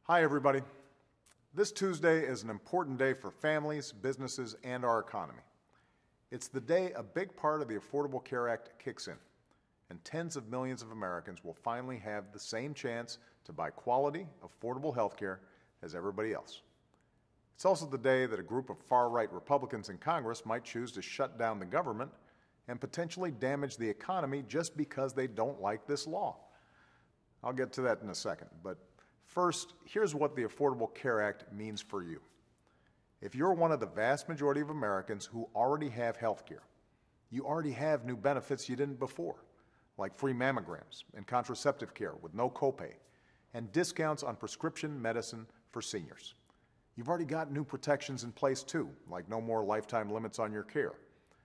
Hi, everybody. This Tuesday is an important day for families, businesses, and our economy. It's the day a big part of the Affordable Care Act kicks in, and tens of millions of Americans will finally have the same chance to buy quality, affordable health care as everybody else. It's also the day that a group of far-right Republicans in Congress might choose to shut down the government and potentially damage the economy just because they don't like this law. I'll get to that in a second, but first, here's what the Affordable Care Act means for you. If you're one of the vast majority of Americans who already have health care, you already have new benefits you didn't before, like free mammograms and contraceptive care with no copay, and discounts on prescription medicine for seniors. You've already got new protections in place too, like no more lifetime limits on your care,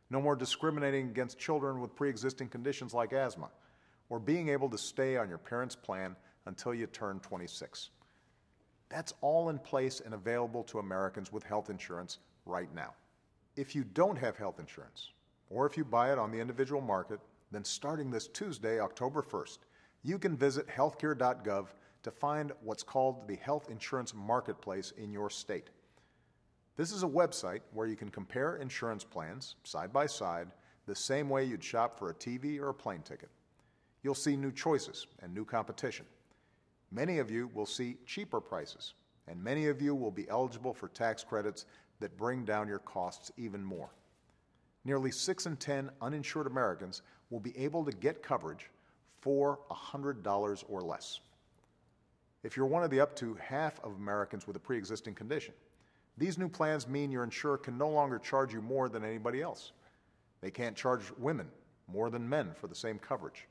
no more discriminating against children with pre-existing conditions like asthma, or being able to stay on your parents' plan until you turn 26. That's all in place and available to Americans with health insurance right now. If you don't have health insurance, or if you buy it on the individual market, then starting this Tuesday, October 1st, you can visit healthcare.gov to find what's called the Health Insurance Marketplace in your state. This is a website where you can compare insurance plans side by side the same way you'd shop for a TV or a plane ticket. You'll see new choices and new competition. Many of you will see cheaper prices, and many of you will be eligible for tax credits that bring down your costs even more. Nearly 6 in 10 uninsured Americans will be able to get coverage for $100 or less. If you're one of the up to half of Americans with a pre-existing condition, these new plans mean your insurer can no longer charge you more than anybody else. They can't charge women more than men for the same coverage,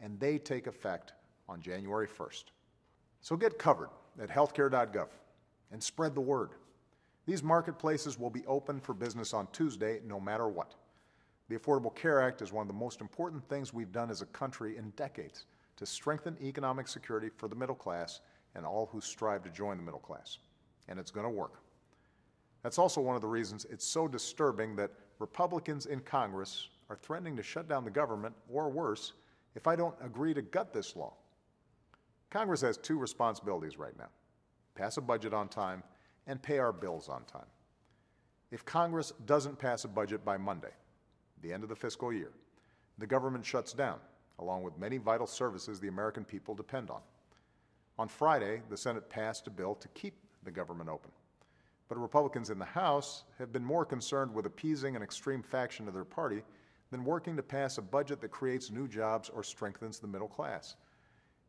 and they take effect on January 1st. So get covered at healthcare.gov and spread the word. These marketplaces will be open for business on Tuesday no matter what. The Affordable Care Act is one of the most important things we've done as a country in decades to strengthen economic security for the middle class and all who strive to join the middle class. And it's going to work. That's also one of the reasons it's so disturbing that Republicans in Congress are threatening to shut down the government, or worse, if I don't agree to gut this law. Congress has two responsibilities right now: pass a budget on time and pay our bills on time. If Congress doesn't pass a budget by Monday, the end of the fiscal year, the government shuts down, along with many vital services the American people depend on. On Friday, the Senate passed a bill to keep the government open. But Republicans in the House have been more concerned with appeasing an extreme faction of their party than working to pass a budget that creates new jobs or strengthens the middle class.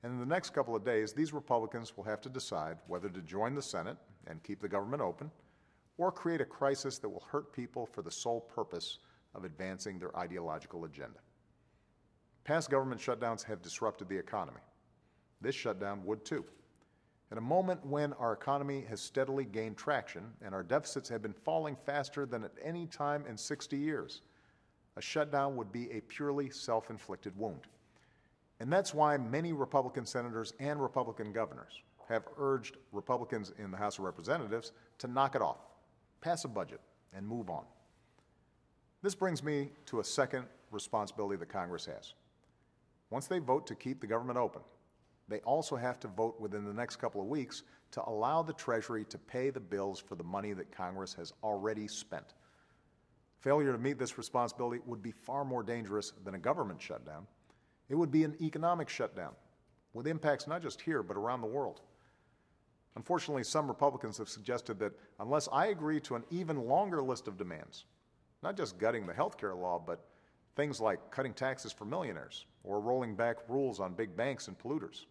And in the next couple of days, these Republicans will have to decide whether to join the Senate and keep the government open, or create a crisis that will hurt people for the sole purpose of advancing their ideological agenda. Past government shutdowns have disrupted the economy. This shutdown would too. At a moment when our economy has steadily gained traction and our deficits have been falling faster than at any time in 60 years, a shutdown would be a purely self-inflicted wound. And that's why many Republican senators and Republican governors have urged Republicans in the House of Representatives to knock it off, pass a budget, and move on. This brings me to a second responsibility that Congress has. Once they vote to keep the government open, they also have to vote within the next couple of weeks to allow the Treasury to pay the bills for the money that Congress has already spent. Failure to meet this responsibility would be far more dangerous than a government shutdown. It would be an economic shutdown, with impacts not just here, but around the world. Unfortunately, some Republicans have suggested that unless I agree to an even longer list of demands, not just gutting the health care law, but things like cutting taxes for millionaires or rolling back rules on big banks and polluters,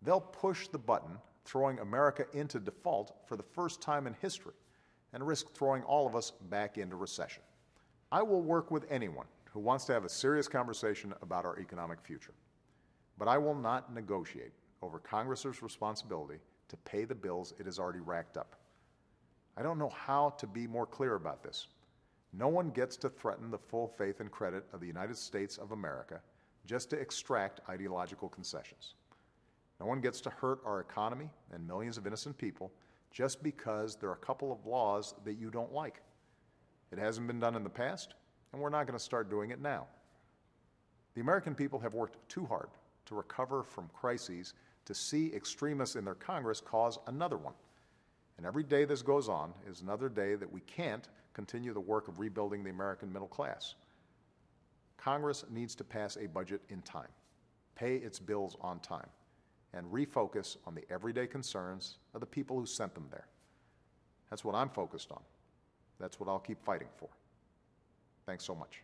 they'll push the button, throwing America into default for the first time in history, and risk throwing all of us back into recession. I will work with anyone who wants to have a serious conversation about our economic future, but I will not negotiate over Congress's responsibility to pay the bills it has already racked up. I don't know how to be more clear about this. No one gets to threaten the full faith and credit of the United States of America just to extract ideological concessions. No one gets to hurt our economy and millions of innocent people just because there are a couple of laws that you don't like. It hasn't been done in the past, and we're not going to start doing it now. The American people have worked too hard to recover from crises to see extremists in their Congress cause another one. And every day this goes on is another day that we can't continue the work of rebuilding the American middle class. Congress needs to pass a budget in time, pay its bills on time, and refocus on the everyday concerns of the people who sent them there. That's what I'm focused on. That's what I'll keep fighting for. Thanks so much.